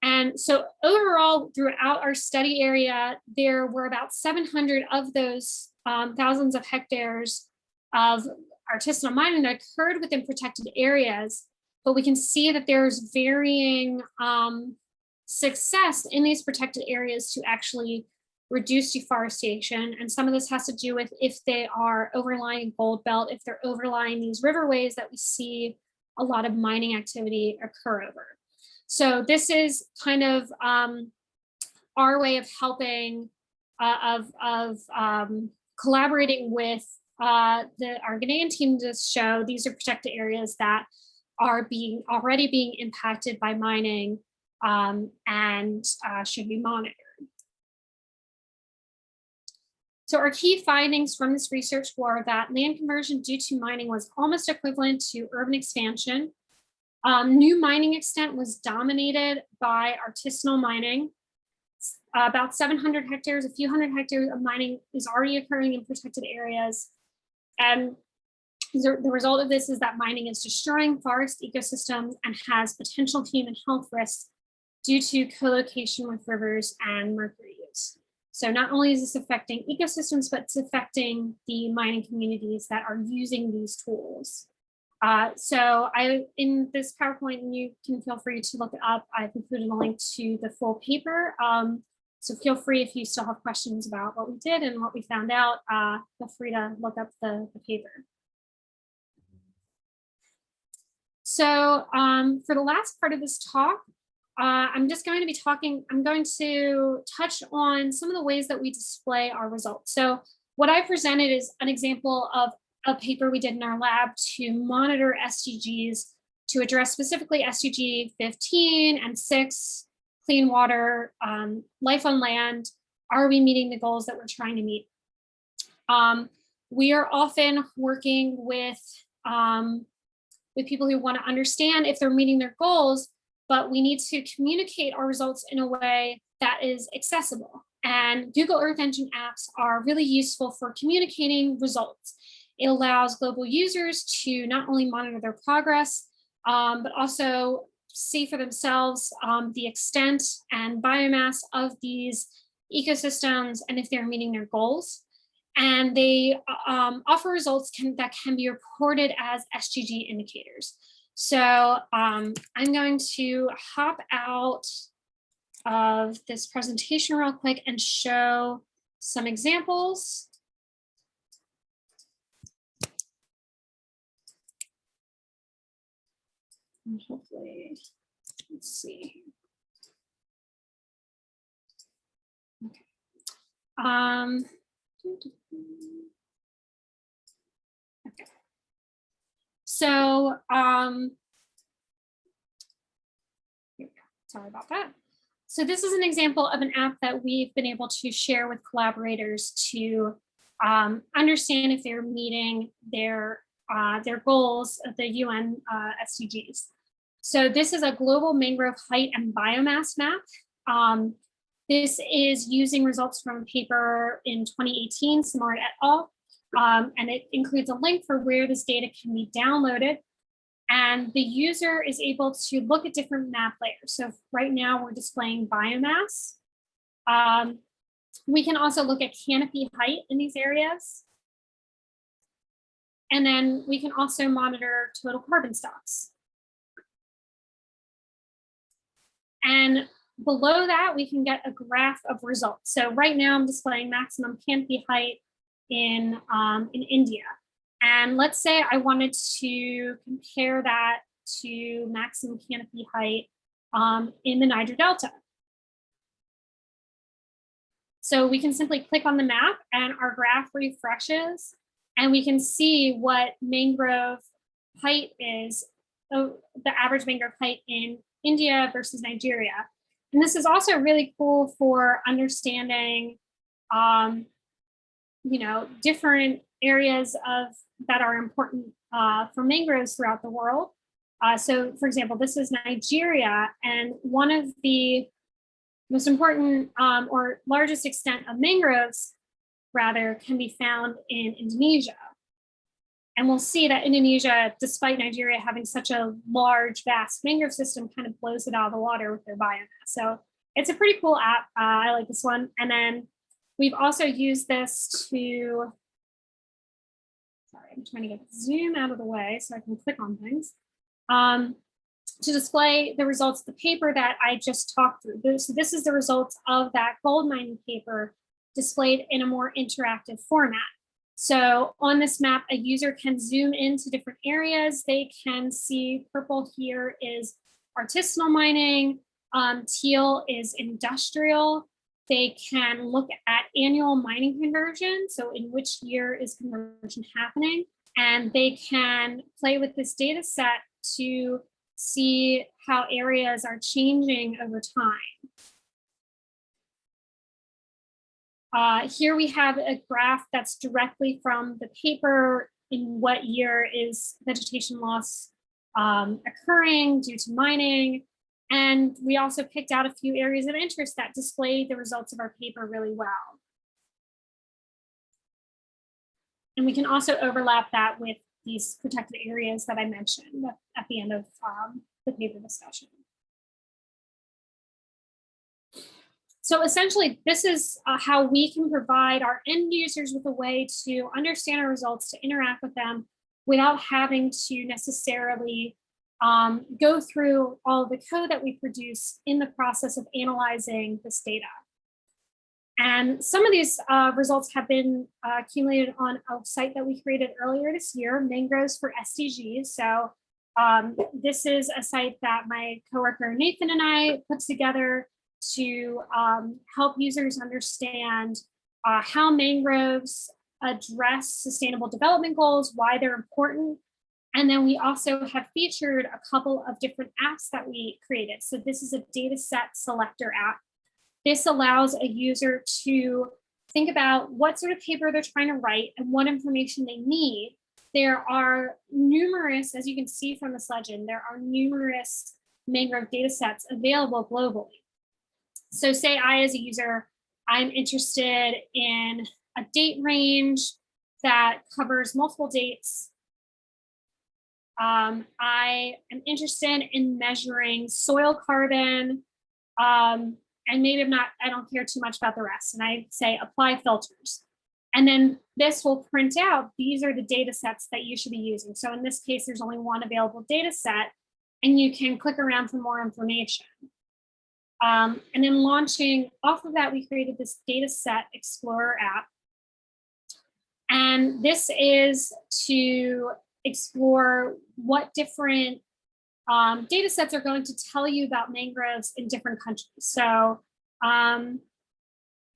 And so overall, throughout our study area, there were about 700 of those thousands of hectares of artisanal mining that occurred within protected areas, but we can see that there's varying success in these protected areas to actually reduce deforestation. And some of this has to do with if they are overlying gold belt, if they're overlying these riverways that we see a lot of mining activity occur over. So this is kind of our way of helping, collaborating with our Ghanaian team to show these are protected areas that are already being impacted by mining and should be monitored. So our key findings from this research were that land conversion due to mining was almost equivalent to urban expansion. New mining extent was dominated by artisanal mining. About 700 hectares, a few hundred hectares of mining is already occurring in protected areas. And the result of this is that mining is destroying forest ecosystems and has potential human health risks due to co-location with rivers and mercury use. So not only is this affecting ecosystems, but it's affecting the mining communities that are using these tools. So in this PowerPoint, and you can feel free to look it up, I've included a link to the full paper. So feel free, if you still have questions about what we did and what we found out, feel free to look up the paper. So for the last part of this talk, I'm going to touch on some of the ways that we display our results. So what I presented is an example of a paper we did in our lab to monitor SDGs to address specifically SDG 15 and 6, clean water, life on land. Are we meeting the goals that we're trying to meet? We are often working with people who want to understand if they're meeting their goals, but we need to communicate our results in a way that is accessible. And Google Earth Engine apps are really useful for communicating results. It allows global users to not only monitor their progress, but also see for themselves the extent and biomass of these ecosystems and if they're meeting their goals. And they offer results that can be reported as SDG indicators. So I'm going to hop out of this presentation real quick and show some examples. And hopefully, let's see. Okay. Okay. So, sorry about that. So this is an example of an app that we've been able to share with collaborators to understand if they're meeting their goals of the UN SDGs. So this is a global mangrove height and biomass map. This is using results from a paper in 2018, Samar et al. And it includes a link for where this data can be downloaded. And the user is able to look at different map layers. So right now we're displaying biomass. We can also look at canopy height in these areas. And then we can also monitor total carbon stocks. And below that, we can get a graph of results. So right now I'm displaying maximum canopy height in India. And let's say I wanted to compare that to maximum canopy height in the Niger Delta. So we can simply click on the map and our graph refreshes and we can see what mangrove height is, the average mangrove height in India versus Nigeria. And this is also really cool for understanding, different areas that are important for mangroves throughout the world. So for example, this is Nigeria, and one of the most important or largest extent of mangroves, rather, can be found in Indonesia. And we'll see that Indonesia, despite Nigeria having such a large, vast mangrove system, kind of blows it out of the water with their biomass. So it's a pretty cool app. I like this one. And then we've also used this to, sorry, I'm trying to get the zoom out of the way so I can click on things, to display the results of the paper that I just talked through. So this is the results of that gold mining paper displayed in a more interactive format. So on this map, a user can zoom into different areas. They can see purple here is artisanal mining, teal is industrial. They can look at annual mining conversion, so in which year is conversion happening, and they can play with this data set to see how areas are changing over time. Here we have a graph that's directly from the paper. In what year is vegetation loss occurring due to mining? And we also picked out a few areas of interest that display the results of our paper really well. And we can also overlap that with these protected areas that I mentioned at the end of the paper discussion. So essentially, this is how we can provide our end users with a way to understand our results, to interact with them without having to necessarily go through all of the code that we produce in the process of analyzing this data. And some of these results have been accumulated on a site that we created earlier this year, Mangroves for SDGs. So this is a site that my coworker Nathan and I put together to help users understand how mangroves address sustainable development goals, why they're important. And then we also have featured a couple of different apps that we created. So this is a data set selector app. This allows a user to think about what sort of paper they're trying to write and what information they need. There are numerous, as you can see from this legend, there are numerous mangrove data sets available globally. So say I, as a user, I'm interested in a date range that covers multiple dates. I am interested in measuring soil carbon, and maybe I don't care too much about the rest. And I say apply filters. And then this will print out, these are the data sets that you should be using. So in this case, there's only one available data set, and you can click around for more information. And then launching off of that, we created this data set explorer app. And this is to explore what different data sets are going to tell you about mangroves in different countries. So I'm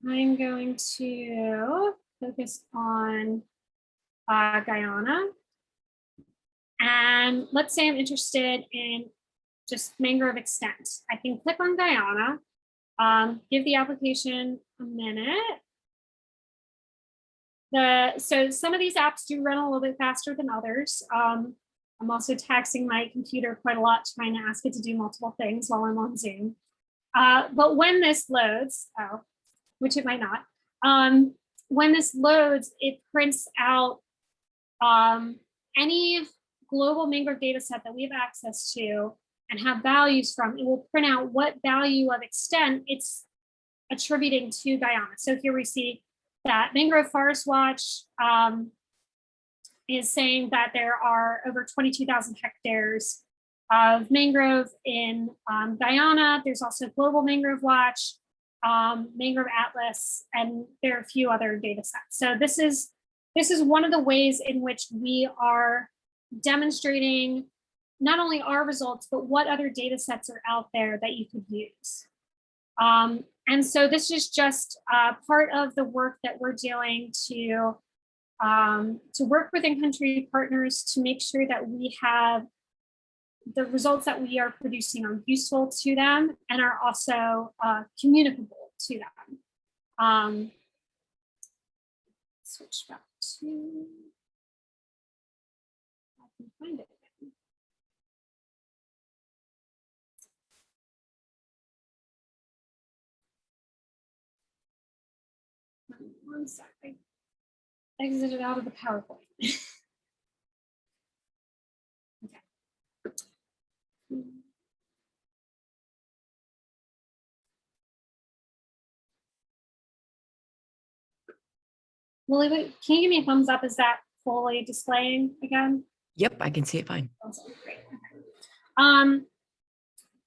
going to focus on Guyana. And let's say I'm interested in just mangrove extent. I can click on Guyana, give the application a minute. So some of these apps do run a little bit faster than others. I'm also taxing my computer quite a lot, trying to ask it to do multiple things while I'm on Zoom. But when this loads, which it might not, when this loads, it prints out any global mangrove data set that we have access to and have values from. It will print out what value of extent it's attributing to Guyana. So here we see that Mangrove Forest Watch is saying that there are over 22,000 hectares of mangrove in Guyana. There's also Global Mangrove Watch, Mangrove Atlas, and there are a few other data sets. So this is one of the ways in which we are demonstrating not only our results, but what other data sets are out there that you could use. And so this is just part of the work that we're doing to work with in-country partners to make sure that we have the results that we are producing are useful to them and are also communicable to them. Switch back to, I can find it. One sec, I exited out of the PowerPoint. Okay. Lily, can you give me a thumbs up? Is that fully displaying again? Yep, I can see it fine. Awesome, great. Okay.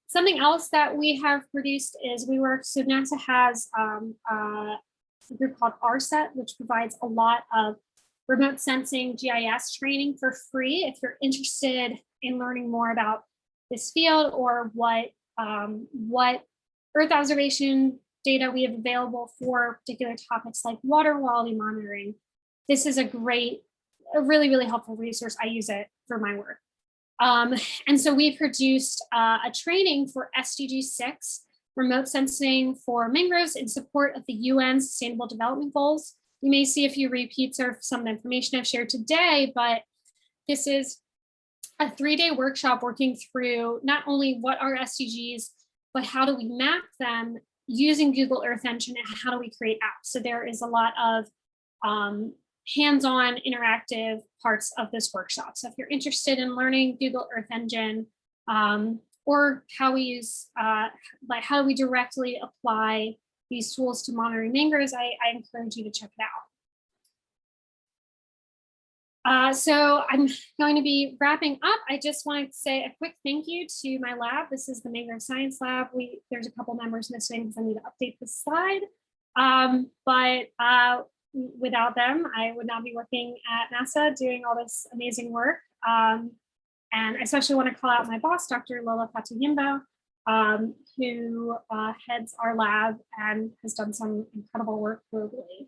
Something else that we have produced is so NASA has a group called RSET, which provides a lot of remote sensing GIS training for free. If you're interested in learning more about this field or what Earth observation data we have available for particular topics like water quality monitoring, this is a really, really helpful resource. I use it for my work. And so we produced a training for SDG 6, remote sensing for mangroves in support of the UN Sustainable Development Goals. You may see a few repeats of some of the information I've shared today, but this is a 3-day workshop working through not only what are SDGs, but how do we map them using Google Earth Engine and how do we create apps. So there is a lot of hands-on interactive parts of this workshop. So if you're interested in learning Google Earth Engine or how we use, like how we directly apply these tools to monitoring mangroves, I encourage you to check it out. So I'm going to be wrapping up. I just wanted to say a quick thank you to my lab. This is the Mangrove Science Lab. There's a couple members missing because I need to update this slide. But without them, I would not be working at NASA doing all this amazing work. And I especially want to call out my boss, Dr. Lola Fatuyimbo, who heads our lab and has done some incredible work globally.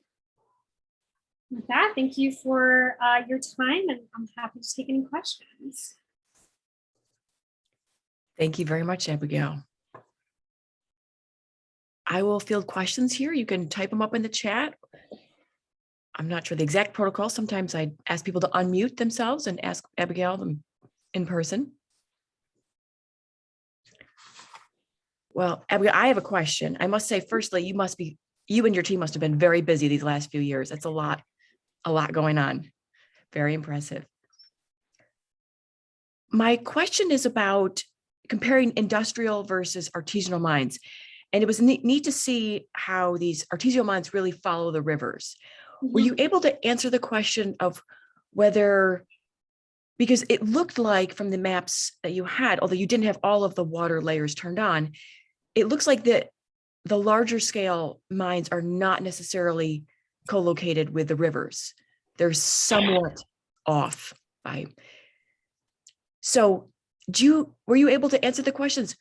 With that, thank you for your time, and I'm happy to take any questions. Thank you very much, Abigail. I will field questions here. You can type them up in the chat. I'm not sure the exact protocol. Sometimes I ask people to unmute themselves and ask Abigail them in person. Well, Abigail, I have a question. I must say, firstly, you and your team must have been very busy these last few years. That's a lot going on. Very impressive. My question is about comparing industrial versus artisanal mines. And it was neat to see how these artisanal mines really follow the rivers. Were you able to answer the question of whether, because it looked like from the maps that you had, although you didn't have all of the water layers turned on, it looks like the larger scale mines are not necessarily co-located with the rivers. They're somewhat off by. So were you able to answer the questions?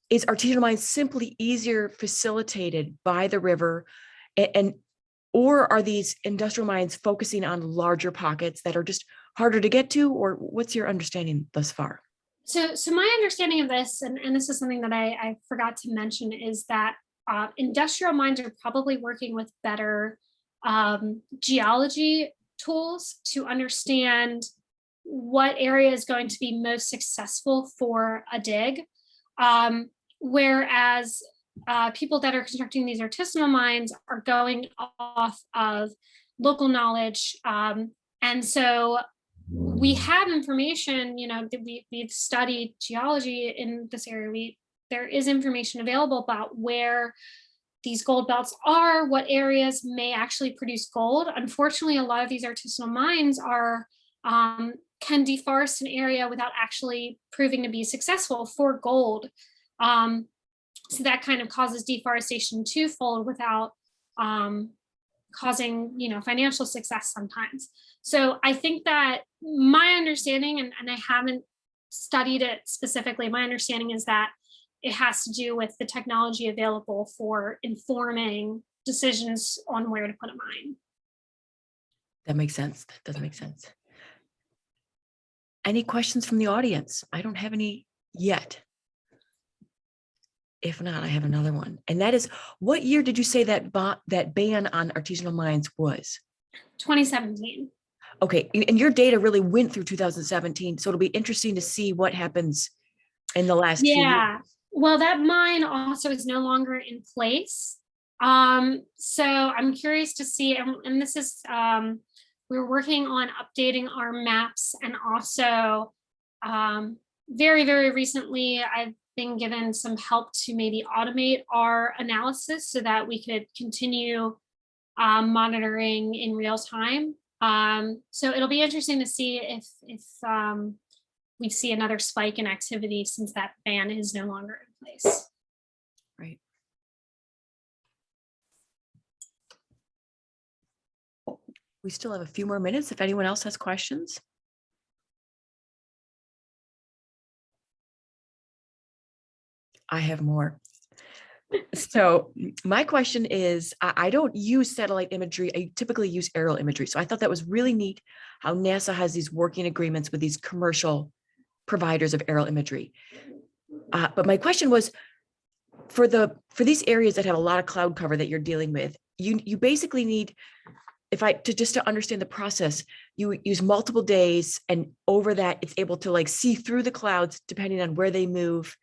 Is artisanal mines simply easier facilitated by the river, or are these industrial mines focusing on larger pockets that are just harder to get to, or what's your understanding thus far? So my understanding of this, and this is something that I forgot to mention, is that industrial mines are probably working with better geology tools to understand what area is going to be most successful for a dig. Whereas people that are constructing these artisanal mines are going off of local knowledge. And so we have information, that we've studied geology in this area. There is information available about where these gold belts are, what areas may actually produce gold. Unfortunately, a lot of these artisanal mines can deforest an area without actually proving to be successful for gold. So that kind of causes deforestation twofold without causing, financial success sometimes. So I think that my understanding, and I haven't studied it specifically, my understanding is that it has to do with the technology available for informing decisions on where to put a mine. That makes sense. That does make sense. Any questions from the audience? I don't have any yet. If not, I have another one. And that is, what year did you say that ban on artisanal mines was? 2017. Okay, and your data really went through 2017. So it'll be interesting to see what happens in the last few years. Well, that mine also is no longer in place. So I'm curious to see, and this is, we're working on updating our maps, and also very, very recently, I've been given some help to maybe automate our analysis so that we could continue monitoring in real time. So it'll be interesting to see if we see another spike in activity since that ban is no longer in place. Right. We still have a few more minutes if anyone else has questions. I have more. So my question is, I don't use satellite imagery. I typically use aerial imagery. So I thought that was really neat how NASA has these working agreements with these commercial providers of aerial imagery. But my question was, for these areas that have a lot of cloud cover that you're dealing with, you basically need, to understand the process, you use multiple days, and over that it's able to like see through the clouds depending on where they move,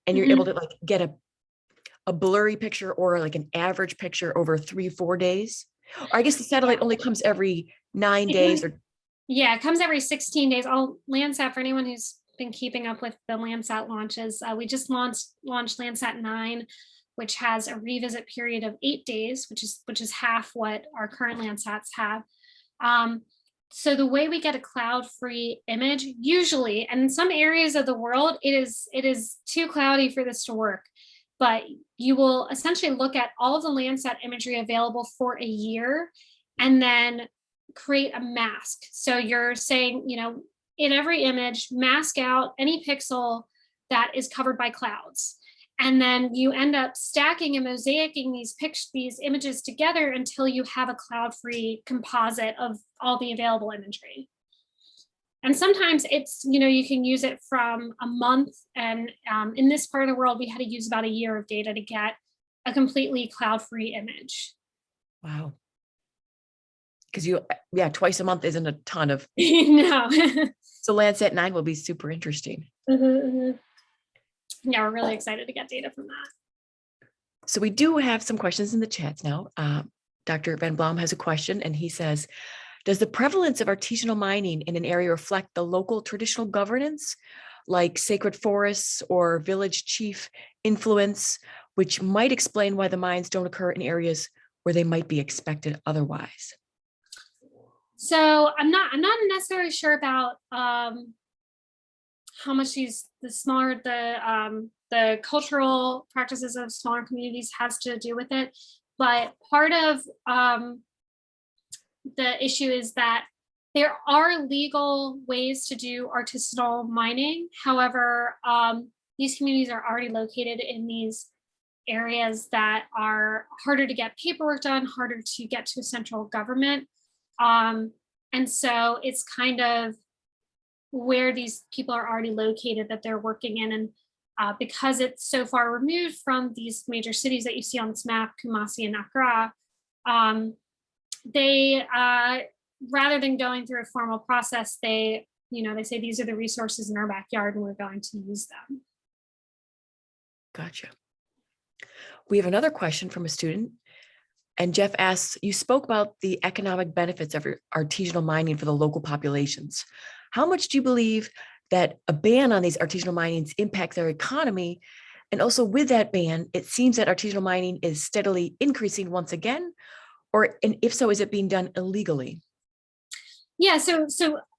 and you're able to like get a blurry picture or like an average picture over 3-4 days. Or I guess the satellite only comes every 9 days, or it comes every 16 days. Landsat, for anyone who's been keeping up with the Landsat launches, we just launched Landsat 9, which has a revisit period of 8 days, which is half what our current Landsats have. So the way we get a cloud-free image, usually, and in some areas of the world, it is too cloudy for this to work, but you will essentially look at all of the Landsat imagery available for a year and then create a mask. So you're saying, in every image, mask out any pixel that is covered by clouds. And then you end up stacking and mosaicing these images together until you have a cloud-free composite of all the available imagery. And sometimes it's, you can use it from a month. And in this part of the world, we had to use about a year of data to get a completely cloud-free image. Wow. Because twice a month isn't a ton of. No. So Landsat 9 will be super interesting. Yeah, we're really excited to get data from that. So we do have some questions in the chats now. Dr. Van Blom has a question, and he says, does the prevalence of artisanal mining in an area reflect the local traditional governance, like sacred forests or village chief influence, which might explain why the mines don't occur in areas where they might be expected otherwise? So I'm not necessarily sure about how much the cultural practices of smaller communities has to do with it. But part of the issue is that there are legal ways to do artisanal mining. However, these communities are already located in these areas that are harder to get paperwork done, harder to get to a central government. And so it's kind of where these people are already located that they're working in. And because it's so far removed from these major cities that you see on this map, Kumasi and Accra, they, rather than going through a formal process, they they say these are the resources in our backyard and we're going to use them. Gotcha. We have another question from a student. And Jeff asks, you spoke about the economic benefits of artisanal mining for the local populations. How much do you believe that a ban on these artisanal minings impacts their economy? And also with that ban, it seems that artisanal mining is steadily increasing once again, and if so, is it being done illegally? Yeah, so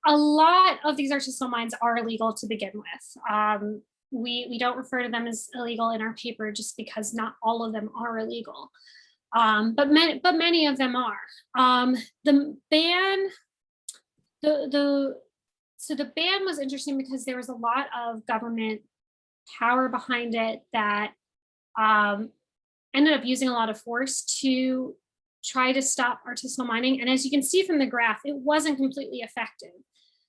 a lot of these artisanal mines are illegal to begin with. We don't refer to them as illegal in our paper just because not all of them are illegal. But many of them are. The ban, so the ban was interesting because there was a lot of government power behind it that ended up using a lot of force to try to stop artisanal mining. And as you can see from the graph, it wasn't completely effective.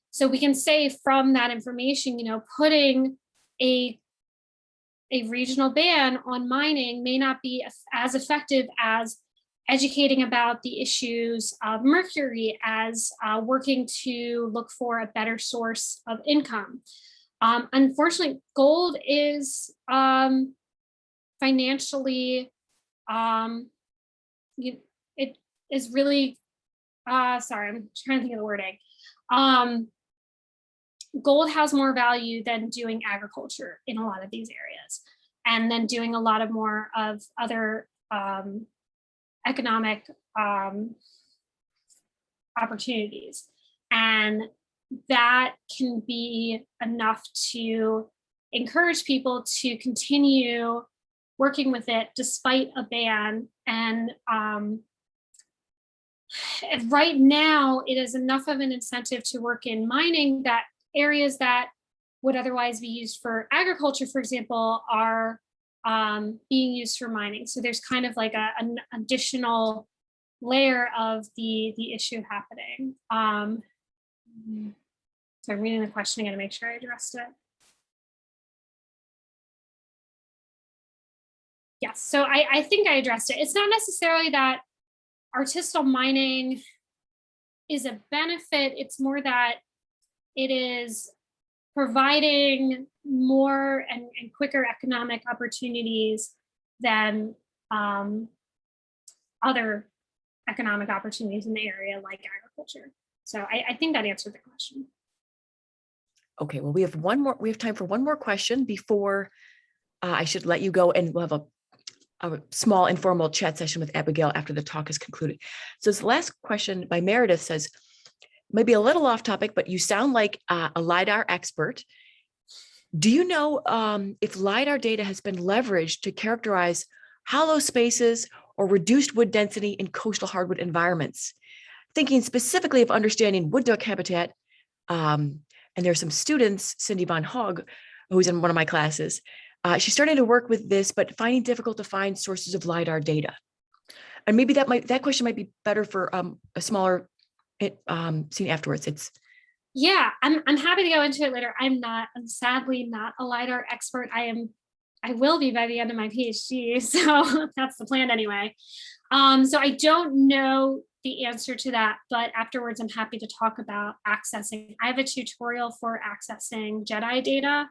So we can say from that information, putting a regional ban on mining may not be as effective as educating about the issues of mercury, as working to look for a better source of income. Unfortunately, gold is financially, it is really, sorry, I'm trying to think of the wording. Gold has more value than doing agriculture in a lot of these areas, and then doing a lot of more of other economic opportunities. And that can be enough to encourage people to continue working with it despite a ban. And right now, it is enough of an incentive to work in mining that areas that would otherwise be used for agriculture, for example, are being used for mining. So there's kind of like an additional layer of the issue happening. So I'm reading the question again to make sure I addressed it. Yes, so I think I addressed it. It's not necessarily that artisanal mining is a benefit, it's more that it is providing more and quicker economic opportunities than other economic opportunities in the area like agriculture. So I think that answered the question. Okay, well, we have time for one more question before I should let you go, and we'll have a small informal chat session with Abigail after the talk is concluded. So this last question by Meredith says, maybe a little off topic, but you sound like a LiDAR expert. Do you know if LiDAR data has been leveraged to characterize hollow spaces or reduced wood density in coastal hardwood environments? Thinking specifically of understanding wood duck habitat, and there's some students, Cindy Von Hogg, who's in one of my classes, she's starting to work with this, but finding difficult to find sources of LiDAR data. And maybe that question might be better for a smaller scene afterwards. Yeah, I'm happy to go into it later. I'm sadly not a LiDAR expert. I will be by the end of my PhD, so that's the plan anyway. So I don't know the answer to that, but afterwards I'm happy to talk about accessing. I have a tutorial for accessing JEDI data.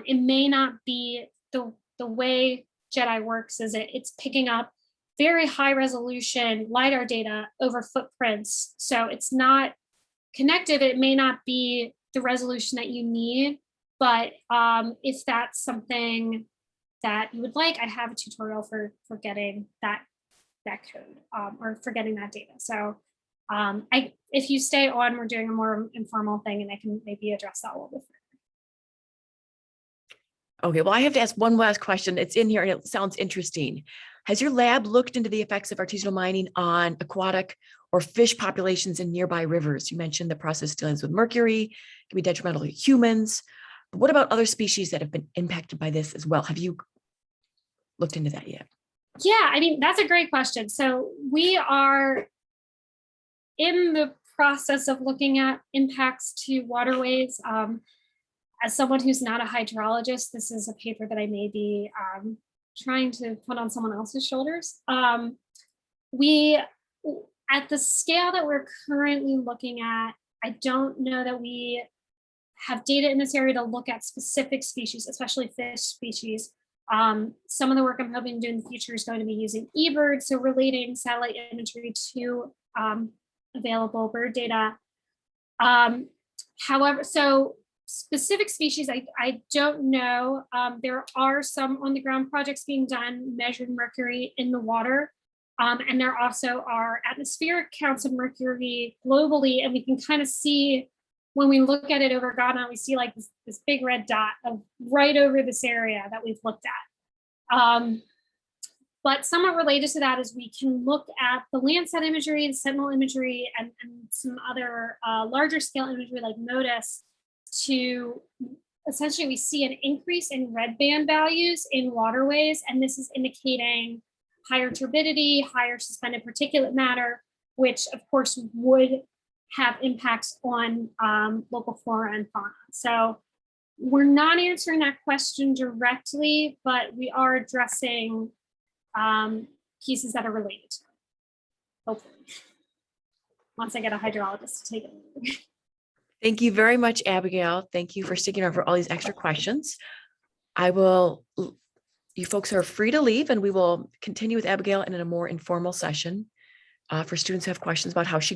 It may not be the way JEDI works is it's picking up very high resolution LiDAR data over footprints. So it's not connected. It may not be the resolution that you need, but if that's something that you would like, I have a tutorial for getting that code or for getting that data. So if you stay on, we're doing a more informal thing and I can maybe address that a little bit further. Okay, well, I have to ask one last question. It's in here and it sounds interesting. Has your lab looked into the effects of artisanal mining on aquatic or fish populations in nearby rivers? You mentioned the process deals with mercury, can be detrimental to humans. But what about other species that have been impacted by this as well? Have you looked into that yet? Yeah, I mean, that's a great question. So we are in the process of looking at impacts to waterways. As someone who's not a hydrologist, this is a paper that I may be trying to put on someone else's shoulders. We, at the scale that we're currently looking at, I don't know that we have data in this area to look at specific species, especially fish species. Some of the work I'm hoping to do in the future is going to be using eBird, so relating satellite imagery to available bird data. However, so specific species, I don't know. There are some on the ground projects being done measuring mercury in the water. And there also are atmospheric counts of mercury globally. And we can kind of see when we look at it over Ghana, we see like this big red dot of right over this area that we've looked at. But somewhat related to that is we can look at the Landsat imagery, the Sentinel imagery, and some other larger scale imagery like MODIS to essentially we see an increase in red band values in waterways. And this is indicating higher turbidity, higher suspended particulate matter, which of course would have impacts on local flora and fauna. So we're not answering that question directly, but we are addressing pieces that are related to it, hopefully, once I get a hydrologist to take it. Thank you very much, Abigail. Thank you for sticking around for all these extra questions. You folks are free to leave, and we will continue with Abigail in a more informal session for students who have questions about how she